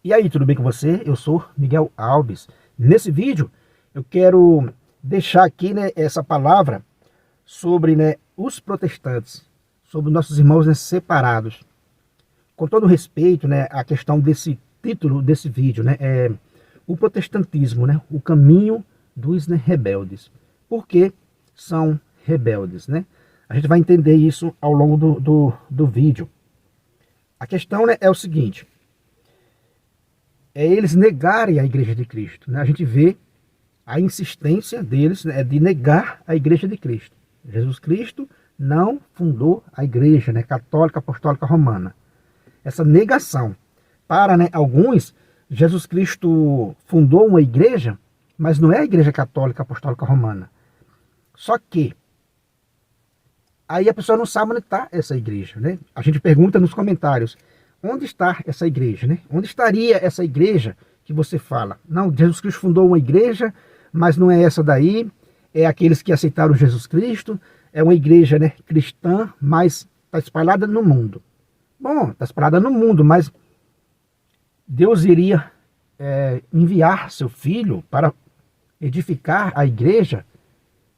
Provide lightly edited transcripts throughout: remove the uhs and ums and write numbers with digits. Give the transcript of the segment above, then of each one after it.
E aí, tudo bem com você? Eu sou Miguel Alves. Nesse vídeo eu quero deixar aqui, essa palavra sobre, os protestantes, sobre nossos irmãos, separados. Com todo respeito, a questão desse título desse vídeo, é o protestantismo, o caminho dos, rebeldes. Por que são rebeldes, A gente vai entender isso ao longo do vídeo. A questão, é o seguinte: é eles negarem a Igreja de Cristo. A gente vê a insistência deles, de negar a Igreja de Cristo. Jesus Cristo não fundou a Igreja, católica apostólica romana. Essa negação. Para, alguns, Jesus Cristo fundou uma igreja, mas não é a Igreja católica apostólica romana. Só que aí a pessoa não sabe onde está essa igreja, A gente pergunta nos comentários: onde está essa igreja, Onde estaria essa igreja que você fala? Não, Jesus Cristo fundou uma igreja, mas não é essa daí. É aqueles que aceitaram Jesus Cristo. É uma igreja, cristã, mas está espalhada no mundo. Bom, está espalhada no mundo, mas Deus iria enviar seu filho para edificar a igreja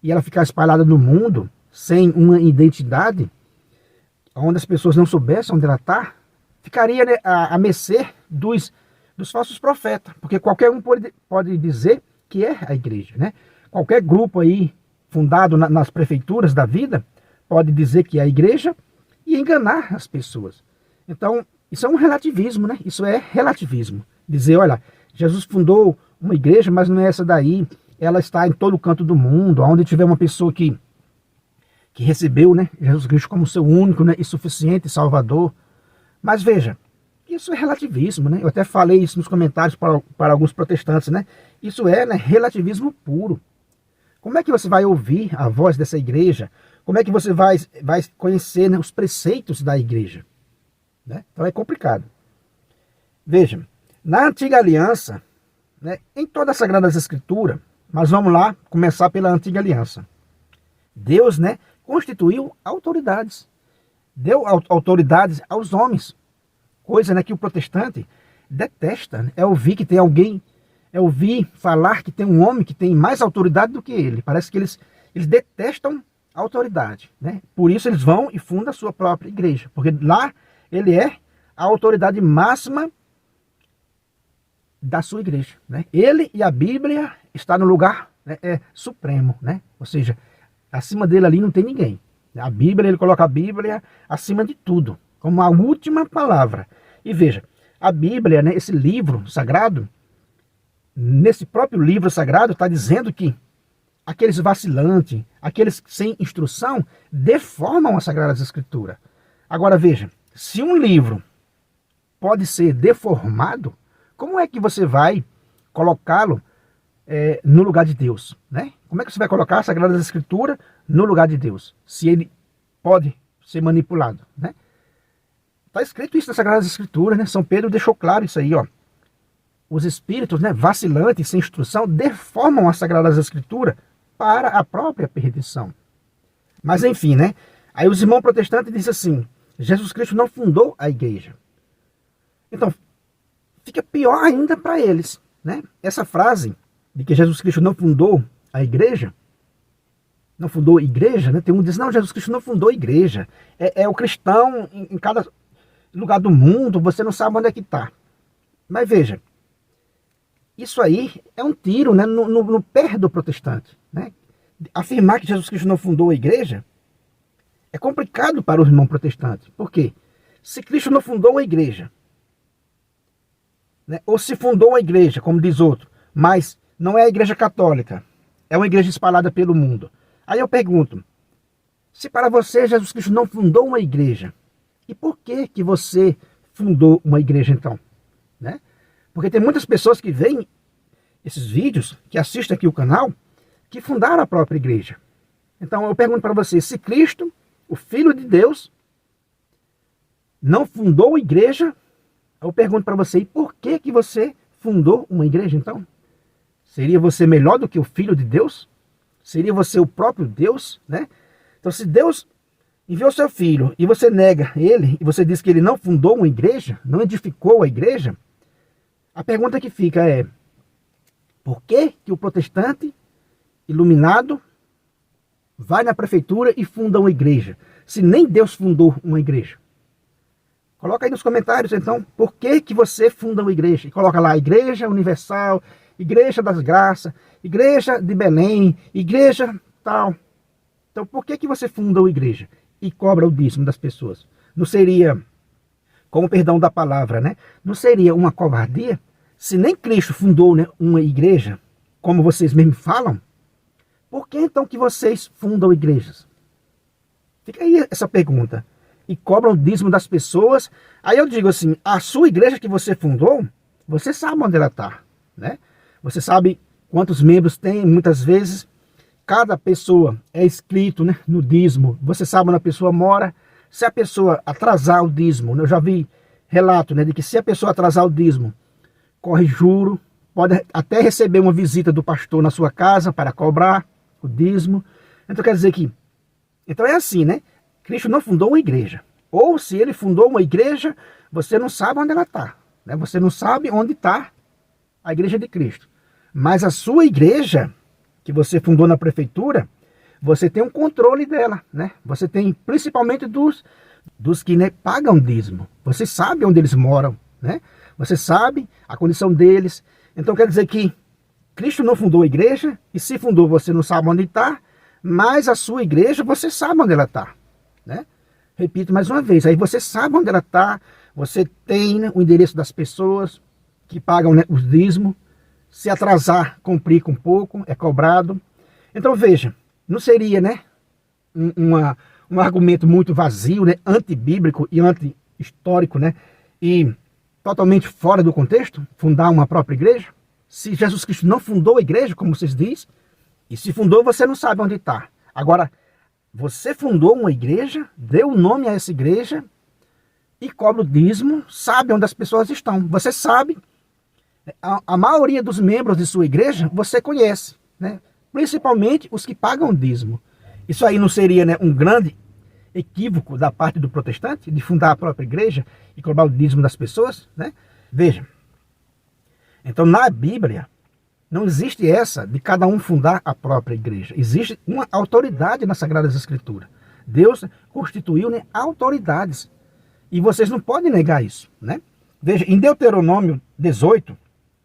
e ela ficar espalhada no mundo sem uma identidade, onde as pessoas não soubessem onde ela está? Ficaria, a mercê dos falsos profetas, porque qualquer um pode dizer que é a igreja, Qualquer grupo aí fundado nas prefeituras da vida pode dizer que é a igreja e enganar as pessoas. Então, isso é um relativismo, Isso é relativismo. Dizer, olha, Jesus fundou uma igreja, mas não é essa daí. Ela está em todo canto do mundo, onde tiver uma pessoa que recebeu, Jesus Cristo como seu único, e suficiente Salvador. Mas veja, isso é relativismo, Eu até falei isso nos comentários para alguns protestantes, Isso é, relativismo puro. Como é que você vai ouvir a voz dessa igreja? Como é que você vai conhecer, os preceitos da igreja? Então é complicado. Veja, na Antiga Aliança, em toda a Sagrada Escritura, mas vamos lá começar pela Antiga Aliança. Deus, constituiu autoridades. Deu autoridades aos homens. Coisa, que o protestante detesta. É ouvir que tem alguém, é ouvir falar que tem um homem que tem mais autoridade do que ele. Parece que eles detestam a autoridade. Por isso eles vão e fundam a sua própria igreja. Porque lá ele é a autoridade máxima da sua igreja. Ele e a Bíblia está no lugar supremo. Ou seja, acima dele ali não tem ninguém. A Bíblia, ele coloca a Bíblia acima de tudo, como a última palavra. E veja, a Bíblia, esse livro sagrado, nesse próprio livro sagrado está dizendo que aqueles vacilantes, aqueles sem instrução, deformam as Sagradas Escrituras. Agora veja, se um livro pode ser deformado, como é que você vai colocá-lo no lugar de Deus, Como é que você vai colocar a Sagrada Escritura no lugar de Deus, se ele pode ser manipulado, Está escrito isso na Sagrada Escritura, São Pedro deixou claro isso aí, ó. Os espíritos, vacilantes, sem instrução, deformam as Sagradas Escrituras para a própria perdição. Mas enfim, Aí os irmãos protestantes dizem assim: Jesus Cristo não fundou a igreja. Então, fica pior ainda para eles, Essa frase de que Jesus Cristo não fundou a igreja, não fundou igreja, Tem um que diz: não, Jesus Cristo não fundou igreja. É o cristão em cada lugar do mundo, você não sabe onde é que está. Mas veja, isso aí é um tiro, no pé do protestante, Afirmar que Jesus Cristo não fundou a igreja é complicado para o irmão protestante. Por quê? Se Cristo não fundou a igreja, ou se fundou a igreja, como diz outro, mas não é a igreja católica, é uma igreja espalhada pelo mundo. Aí eu pergunto: se para você Jesus Cristo não fundou uma igreja, e por que você fundou uma igreja então? Porque tem muitas pessoas que veem esses vídeos, que assistem aqui o canal, que fundaram a própria igreja. Então eu pergunto para você: se Cristo, o Filho de Deus, não fundou a igreja, eu pergunto para você: e por que você fundou uma igreja então? Seria você melhor do que o Filho de Deus? Seria você o próprio Deus, Então, se Deus enviou seu Filho e você nega ele, e você diz que ele não fundou uma igreja, não edificou a igreja, A pergunta que fica é: por que o protestante iluminado vai na prefeitura e funda uma igreja, se nem Deus fundou uma igreja? Coloca aí nos comentários, então, por que você funda uma igreja? E coloca lá, Igreja Universal, Igreja das Graças, Igreja de Belém, Igreja tal. Então, por que você funda uma igreja e cobra o dízimo das pessoas? Não seria, com o perdão da palavra, né? Não seria uma covardia? Se nem Cristo fundou, né, uma igreja, como vocês mesmos falam, por que então que vocês fundam igrejas? Fica aí essa pergunta. E cobram o dízimo das pessoas. Aí eu digo assim, a sua igreja que você fundou, você sabe onde ela está, né? Você sabe quantos membros tem, muitas vezes cada pessoa é inscrito, né, no dízimo. Você sabe onde a pessoa mora. Se a pessoa atrasar o dízimo, né, eu já vi relato, né, de que se a pessoa atrasar o dízimo, corre juro, pode até receber uma visita do pastor na sua casa para cobrar o dízimo. Então quer dizer que, então é assim, né? Cristo não fundou uma igreja. Ou se ele fundou uma igreja, você não sabe onde ela está, né? Você não sabe onde está a igreja de Cristo. Mas a sua igreja, que você fundou na prefeitura, você tem um controle dela, né? Você tem principalmente dos que, né, pagam dízimo. Você sabe onde eles moram, né? Você sabe a condição deles. Então quer dizer que Cristo não fundou a igreja, e se fundou você não sabe onde está, mas a sua igreja você sabe onde ela está, né? Repito mais uma vez, aí você sabe onde ela está, você tem, né, o endereço das pessoas que pagam, né, os dízimos. Se atrasar, cumprir com pouco, é cobrado. Então veja, não seria, né, um argumento muito vazio, né, antibíblico e anti-histórico, né, e totalmente fora do contexto, fundar uma própria igreja? Se Jesus Cristo não fundou a igreja, como vocês dizem, e se fundou, você não sabe onde está. Agora, você fundou uma igreja, deu o nome a essa igreja e cobra o dízimo, sabe onde as pessoas estão. Você sabe, a maioria dos membros de sua igreja você conhece, né? Principalmente os que pagam o dízimo. Isso aí não seria, né, um grande equívoco da parte do protestante, de fundar a própria igreja e cobrar o dízimo das pessoas, né? Veja, então na Bíblia não existe essa de cada um fundar a própria igreja. Existe uma autoridade nas Sagradas Escrituras. Deus constituiu, né, autoridades. E vocês não podem negar isso, né? Veja, em Deuteronômio 18,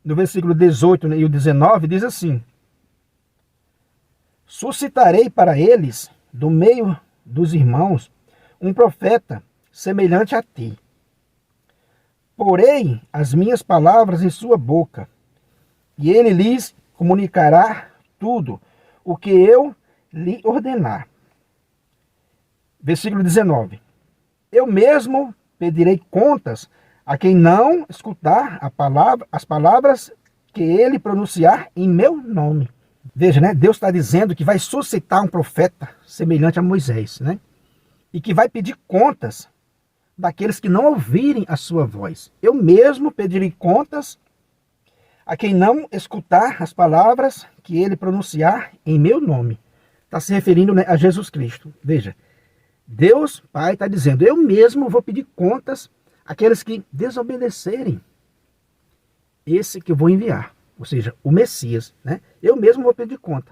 no versículo 18, né, e o 19, diz assim: suscitarei para eles, do meio dos irmãos, um profeta semelhante a ti. Porei as minhas palavras em sua boca, e ele lhes comunicará tudo o que eu lhe ordenar. Versículo 19. Eu mesmo pedirei contas a quem não escutar as palavras que ele pronunciar em meu nome. Veja, né? Deus está dizendo que vai suscitar um profeta semelhante a Moisés, né? E que vai pedir contas daqueles que não ouvirem a sua voz. Eu mesmo pedirei contas a quem não escutar as palavras que ele pronunciar em meu nome. Está se referindo, né, a Jesus Cristo. Veja, Deus Pai está dizendo, eu mesmo vou pedir contas àqueles que desobedecerem esse que eu vou enviar. Ou seja, o Messias, né? Eu mesmo vou pedir conta.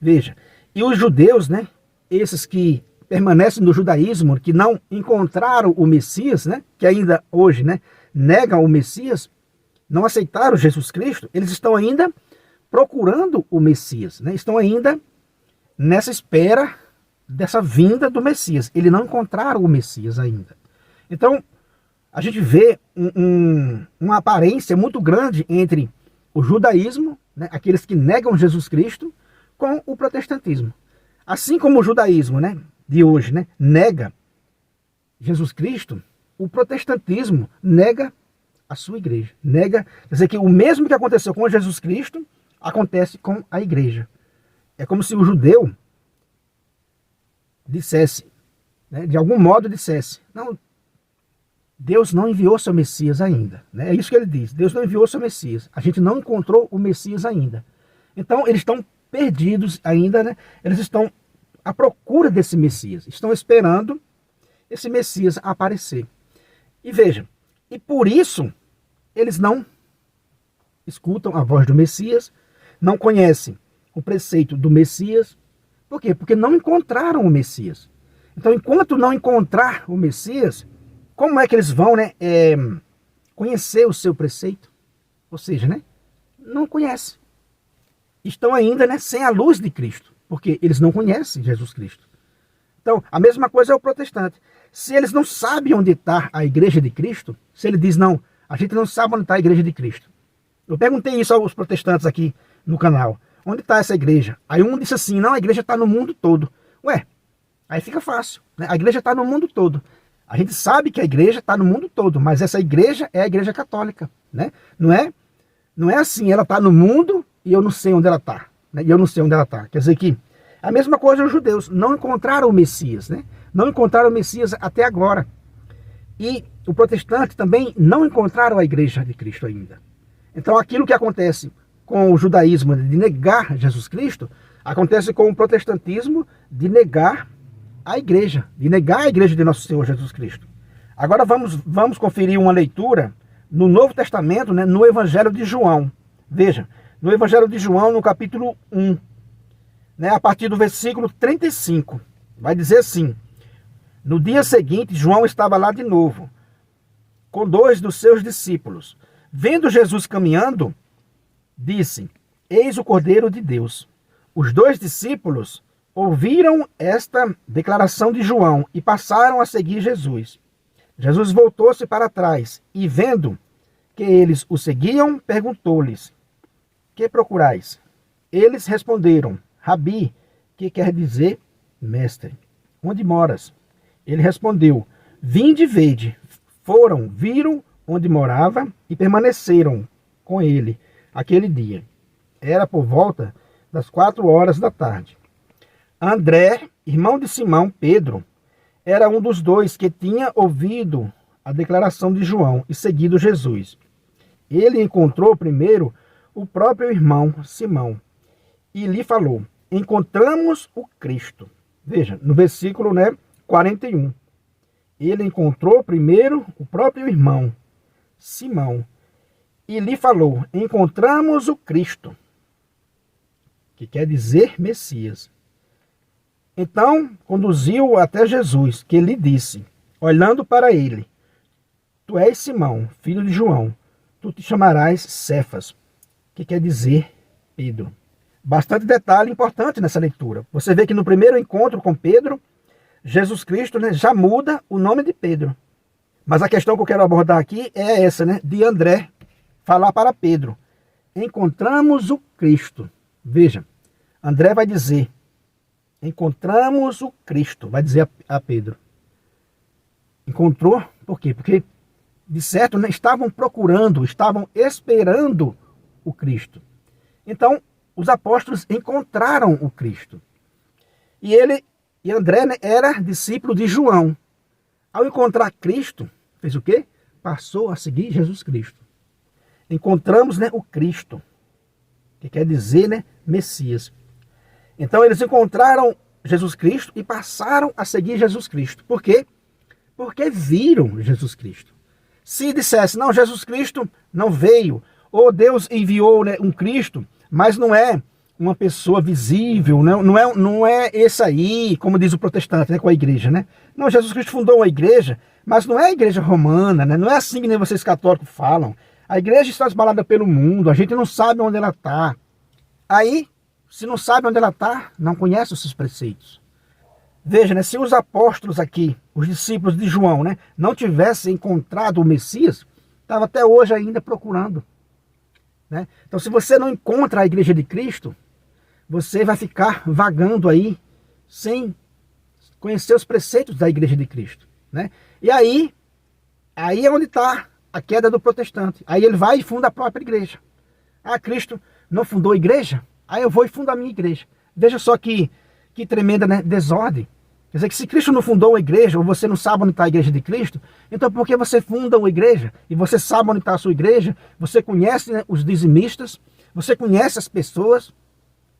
Veja, e os judeus, né, esses que permanecem no judaísmo, que não encontraram o Messias, né, que ainda hoje, né, negam o Messias, não aceitaram Jesus Cristo, eles estão ainda procurando o Messias, né? Estão ainda nessa espera dessa vinda do Messias. Eles não encontraram o Messias ainda. Então, a gente vê uma aparência muito grande entre o judaísmo, né, aqueles que negam Jesus Cristo, com o protestantismo. Assim como o judaísmo, né, de hoje, né, nega Jesus Cristo, o protestantismo nega a sua igreja. Nega, quer dizer que o mesmo que aconteceu com Jesus Cristo, acontece com a igreja. É como se o judeu dissesse, né, de algum modo dissesse, não, Deus não enviou seu Messias ainda. Né? É isso que ele diz, Deus não enviou seu Messias. A gente não encontrou o Messias ainda. Então eles estão perdidos ainda, né? Eles estão à procura desse Messias. Estão esperando esse Messias aparecer. E veja, e por isso eles não escutam a voz do Messias, não conhecem o preceito do Messias. Por quê? Porque não encontraram o Messias. Então, enquanto não encontrar o Messias, como é que eles vão, né, conhecer o seu preceito? Ou seja, né, não conhecem. Estão ainda, né, sem a luz de Cristo, porque eles não conhecem Jesus Cristo. Então, a mesma coisa é o protestante. Se eles não sabem onde está a igreja de Cristo, se ele diz, não, a gente não sabe onde está a igreja de Cristo. Eu perguntei isso aos protestantes aqui no canal. Onde está essa igreja? Aí um disse assim, não, a igreja está no mundo todo. Ué, aí fica fácil, né? A igreja está no mundo todo. A gente sabe que a igreja está no mundo todo, mas essa igreja é a igreja católica, né? Não é assim, ela está no mundo e eu não sei onde ela está, né? E eu não sei onde ela está. Quer dizer que a mesma coisa os judeus, não encontraram o Messias, né? Não encontraram o Messias até agora. E o protestante também não encontraram a igreja de Cristo ainda. Então aquilo que acontece com o judaísmo de negar Jesus Cristo, acontece com o protestantismo de negar a igreja de Nosso Senhor Jesus Cristo. Agora vamos conferir uma leitura no Novo Testamento, né, no Evangelho de João. Veja, no Evangelho de João, no capítulo 1, né, a partir do versículo 35, vai dizer assim: no dia seguinte, João estava lá de novo, com 2 dos seus discípulos. Vendo Jesus caminhando, disse, eis o Cordeiro de Deus. Os 2 discípulos ouviram esta declaração de João e passaram a seguir Jesus. Jesus voltou-se para trás e, vendo que eles o seguiam, perguntou-lhes, que procurais? Eles responderam, Rabi, que quer dizer mestre, onde moras? Ele respondeu, vinde e vede. Foram, viram onde morava e permaneceram com ele aquele dia. Era por volta das 4 da tarde. André, irmão de Simão, Pedro, era um dos 2 que tinha ouvido a declaração de João e seguido Jesus. Ele encontrou primeiro o próprio irmão Simão e lhe falou, encontramos o Cristo. Veja, no versículo 41. Ele encontrou primeiro o próprio irmão Simão e lhe falou, encontramos o Cristo, que quer dizer Messias. Então conduziu-o até Jesus, que lhe disse, olhando para ele, tu és Simão, filho de João, tu te chamarás Cefas, que quer dizer Pedro. Bastante detalhe importante nessa leitura. Você vê que no primeiro encontro com Pedro, Jesus Cristo, né, já muda o nome de Pedro. Mas a questão que eu quero abordar aqui é essa, né, de André falar para Pedro. Encontramos o Cristo. Veja, André vai dizer, encontramos o Cristo, vai dizer a Pedro. Encontrou, por quê? Porque, de certo, né, estavam procurando, estavam esperando o Cristo. Então, os apóstolos encontraram o Cristo. E André, né, era discípulo de João. Ao encontrar Cristo, fez o quê? Passou a seguir Jesus Cristo. Encontramos, né, o Cristo, que quer dizer, né, Messias. Então eles encontraram Jesus Cristo e passaram a seguir Jesus Cristo. Por quê? Porque viram Jesus Cristo. Se dissesse, não, Jesus Cristo não veio, ou Deus enviou, né, um Cristo, mas não é uma pessoa visível, não é esse aí, como diz o protestante, né, com a igreja, né? Não, Jesus Cristo fundou uma igreja, mas não é a igreja romana, né? Não é assim que nem vocês católicos falam. A igreja está espalhada pelo mundo, a gente não sabe onde ela está. Aí, se não sabe onde ela está, não conhece os seus preceitos. Veja, né, se os apóstolos aqui, os discípulos de João, né, não tivessem encontrado o Messias, estava até hoje ainda procurando. Né? Então, se você não encontra a igreja de Cristo, você vai ficar vagando aí, sem conhecer os preceitos da igreja de Cristo. Né? E aí é onde está a queda do protestante. Aí ele vai e funda a própria igreja. Ah, Cristo não fundou a igreja? Aí eu vou e fundo a minha igreja. Veja só que tremenda, né, desordem. Quer dizer que se Cristo não fundou uma igreja, ou você não sabe onde está a igreja de Cristo, então por que você funda uma igreja? E você sabe onde está a sua igreja? Você conhece, né, os dizimistas? Você conhece as pessoas?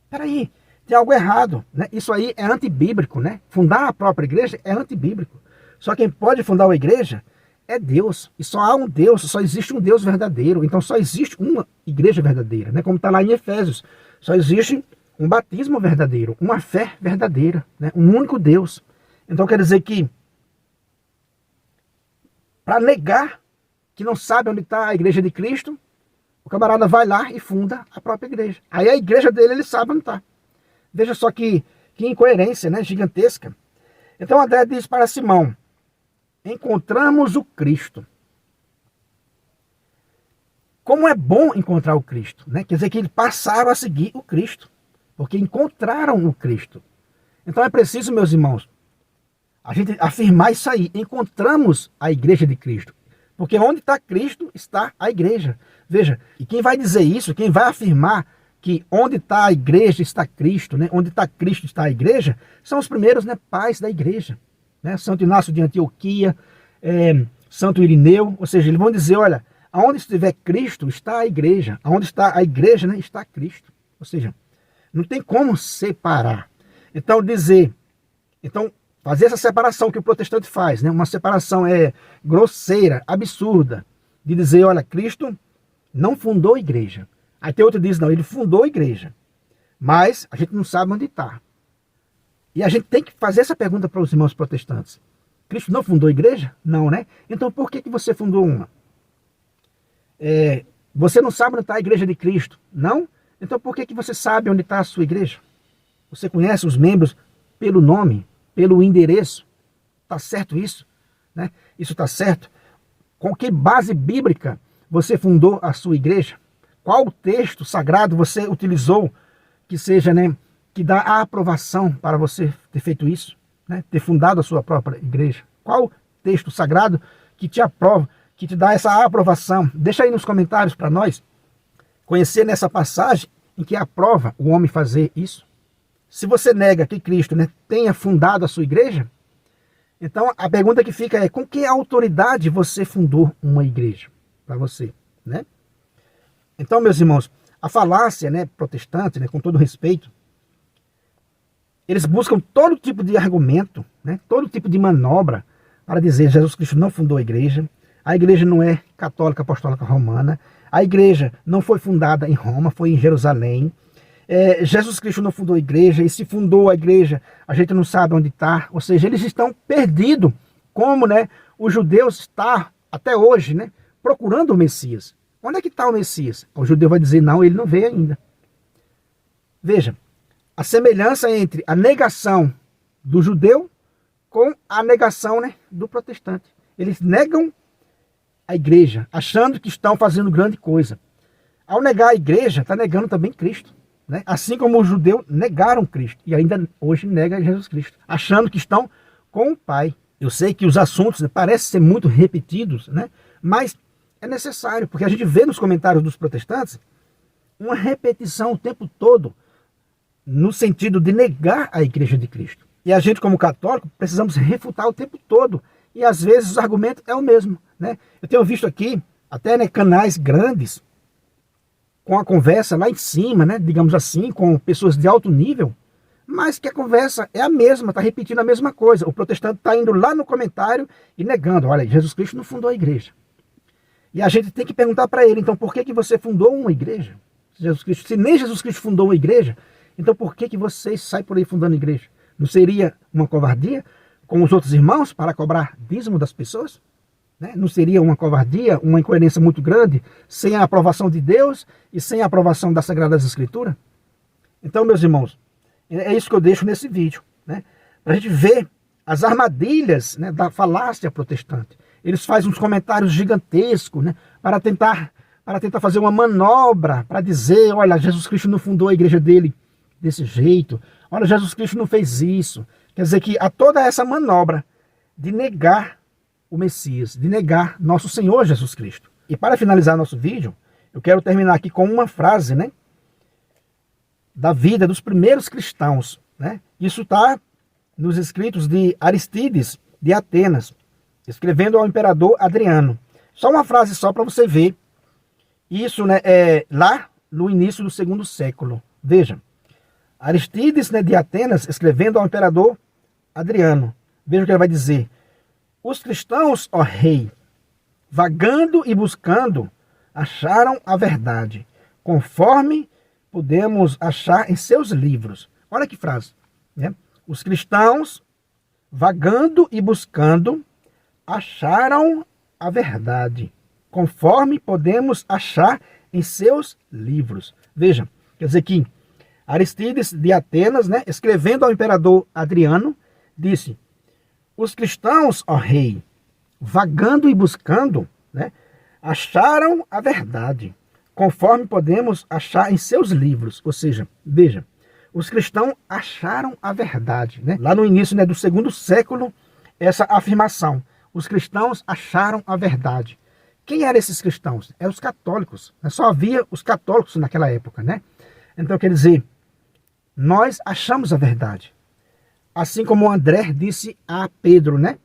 Peraí, tem algo errado, né? Isso aí é antibíblico, né? Fundar a própria igreja é antibíblico. Só quem pode fundar uma igreja é Deus, e só há um Deus, só existe um Deus verdadeiro, então só existe uma igreja verdadeira, né? Como está lá em Efésios, só existe um batismo verdadeiro, uma fé verdadeira, né? Um único Deus. Então quer dizer que, para negar que não sabe onde está a igreja de Cristo, o camarada vai lá e funda a própria igreja. Aí a igreja dele, ele sabe onde está. Veja só que incoerência, né? Gigantesca. Então André diz para Simão: encontramos o Cristo. Como é bom encontrar o Cristo, né? Quer dizer que eles passaram a seguir o Cristo, porque encontraram o Cristo. Então é preciso, meus irmãos, a gente afirmar isso aí. Encontramos a igreja de Cristo. Porque onde está Cristo, está a igreja. Veja, e quem vai dizer isso, quem vai afirmar que onde está a igreja está Cristo, né? Onde está Cristo está a igreja, são os primeiros, né, pais da igreja. Né? Santo Inácio de Antioquia, Santo Irineu, ou seja, eles vão dizer, olha, aonde estiver Cristo, está a igreja. Aonde está a igreja, né, está Cristo. Ou seja, não tem como separar. Então fazer essa separação que o protestante faz, né? Uma separação grosseira, absurda, de dizer, olha, Cristo não fundou a igreja. Aí tem outro que diz, não, ele fundou a igreja, mas a gente não sabe onde está. E a gente tem que fazer essa pergunta para os irmãos protestantes. Cristo não fundou a igreja? Não, né? Então por que você fundou uma? Você não sabe onde está a igreja de Cristo? Não? Então por que você sabe onde está a sua igreja? Você conhece os membros pelo nome, pelo endereço? Está certo isso? Né? Isso está certo? Com que base bíblica você fundou a sua igreja? Qual texto sagrado você utilizou que seja, né, que dá a aprovação para você ter feito isso? Né? Ter fundado a sua própria igreja? Qual texto sagrado que te aprova, que te dá essa aprovação? Deixa aí nos comentários para nós conhecer nessa passagem em que aprova o homem fazer isso. Se você nega que Cristo, né, tenha fundado a sua igreja, então a pergunta que fica é: com que autoridade você fundou uma igreja para você, né? Então, meus irmãos, a falácia, né, protestante, né, com todo respeito, eles buscam todo tipo de argumento, né, todo tipo de manobra para dizer Jesus Cristo não fundou a igreja não é católica apostólica romana, a igreja não foi fundada em Roma, foi em Jerusalém. Jesus Cristo não fundou a igreja, e se fundou a igreja, a gente não sabe onde está. Ou seja, eles estão perdidos, como, né, os judeus estão até hoje, né, procurando o Messias. Onde é que está o Messias? O judeu vai dizer, não, ele não veio ainda. Veja, a semelhança entre a negação do judeu com a negação, né, do protestante. Eles negam a igreja, achando que estão fazendo grande coisa. Ao negar a igreja, está negando também Cristo. Né? Assim como os judeus negaram Cristo e ainda hoje negam Jesus Cristo, achando que estão com o Pai. Eu sei que os assuntos, né, parecem ser muito repetidos, né? Mas é necessário, porque a gente vê nos comentários dos protestantes uma repetição o tempo todo no sentido de negar a igreja de Cristo. E a gente, como católico, precisamos refutar o tempo todo. E às vezes os argumentos é o mesmo. Né? Eu tenho visto aqui até, né, canais grandes com a conversa lá em cima, né, digamos assim, com pessoas de alto nível, mas que a conversa é a mesma, está repetindo a mesma coisa. O protestante está indo lá no comentário e negando, olha, Jesus Cristo não fundou a igreja. E a gente tem que perguntar para ele, então por que você fundou uma igreja? Se nem Jesus Cristo fundou uma igreja, então por que vocês saem por aí fundando igreja? Não seria uma covardia com os outros irmãos para cobrar dízimo das pessoas? Né? Não seria uma covardia, uma incoerência muito grande, sem a aprovação de Deus e sem a aprovação das Sagradas Escrituras? Então, meus irmãos, é isso que eu deixo nesse vídeo, né? Para a gente ver as armadilhas, né, da falácia protestante. Eles fazem uns comentários gigantescos, né, para tentar fazer uma manobra, para dizer, olha, Jesus Cristo não fundou a igreja dele desse jeito, olha, Jesus Cristo não fez isso. Quer dizer que há toda essa manobra de negar o Messias, de negar nosso Senhor Jesus Cristo. E para finalizar nosso vídeo, eu quero terminar aqui com uma frase, né, da vida dos primeiros cristãos. Né? Isso está nos escritos de Aristides de Atenas, escrevendo ao imperador Adriano. Só uma frase só para você ver. Isso, né, lá no início do segundo século. Veja, Aristides, né, de Atenas, escrevendo ao imperador Adriano. Veja o que ele vai dizer. Os cristãos, ó rei, vagando e buscando, acharam a verdade, conforme podemos achar em seus livros. Olha que frase, né? Os cristãos, vagando e buscando, acharam a verdade, conforme podemos achar em seus livros. Veja, quer dizer que Aristides de Atenas, né, escrevendo ao imperador Adriano, disse: os cristãos, ó rei, vagando e buscando, né, acharam a verdade, conforme podemos achar em seus livros. Ou seja, veja, os cristãos acharam a verdade, né? Lá no início, né, do segundo século, essa afirmação: os cristãos acharam a verdade. Quem eram esses cristãos? Eram os católicos. Só havia os católicos naquela época, né? Então, quer dizer, nós achamos a verdade. Assim como André disse a Pedro, né?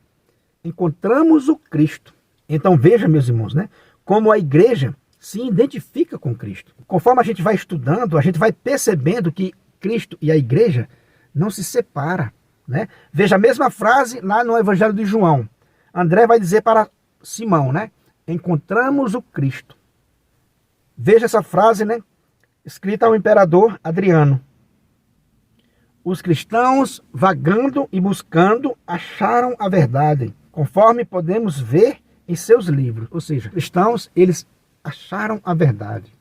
Encontramos o Cristo. Então, veja, meus irmãos, né? Como a igreja se identifica com Cristo. Conforme a gente vai estudando, a gente vai percebendo que Cristo e a igreja não se separam, né? Veja a mesma frase lá no Evangelho de João. André vai dizer para Simão, né? Encontramos o Cristo. Veja essa frase, né? Escrita ao imperador Adriano. Os cristãos, vagando e buscando, acharam a verdade, conforme podemos ver em seus livros. Ou seja, cristãos, eles acharam a verdade.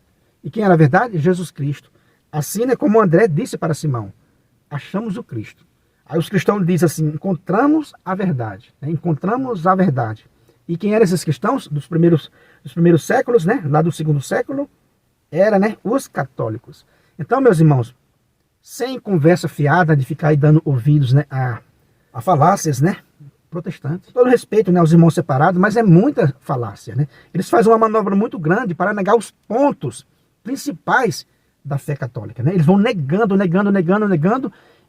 E quem era a verdade? Jesus Cristo. Assim, né, como André disse para Simão, achamos o Cristo. Aí os cristãos dizem assim: encontramos a verdade, né? Encontramos a verdade. E quem eram esses cristãos dos primeiros séculos, né? Lá do segundo século, era, né, os católicos. Então, meus irmãos, sem conversa fiada de ficar aí dando ouvidos, né, a falácias, né, protestantes. Todo respeito, né, aos irmãos separados, mas é muita falácia, né? Eles fazem uma manobra muito grande para negar os pontos principais da fé católica, né? Eles vão negando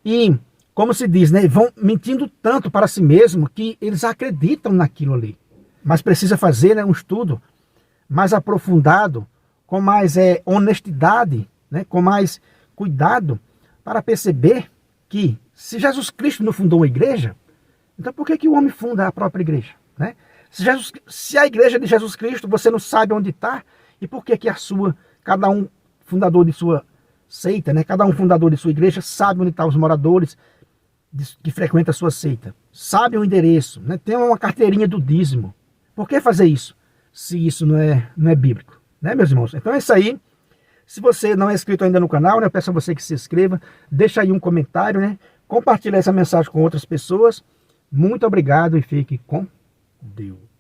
e, como se diz, né, vão mentindo tanto para si mesmo que eles acreditam naquilo ali. Mas precisa fazer, né, um estudo mais aprofundado, com mais honestidade, né, com mais cuidado, para perceber que se Jesus Cristo não fundou uma igreja, então por que o homem funda a própria igreja, né? Se a igreja de Jesus Cristo você não sabe onde está, e por que cada um fundador de sua seita, né, cada um fundador de sua igreja sabe onde estão os moradores que frequentam a sua seita, sabe o endereço, né, tem uma carteirinha do dízimo. Por que fazer isso, se isso não é bíblico, né, meus irmãos? Então é isso aí. Se você não é inscrito ainda no canal, né, eu peço a você que se inscreva, deixa aí um comentário, né, compartilhe essa mensagem com outras pessoas. Muito obrigado e fique com Deus.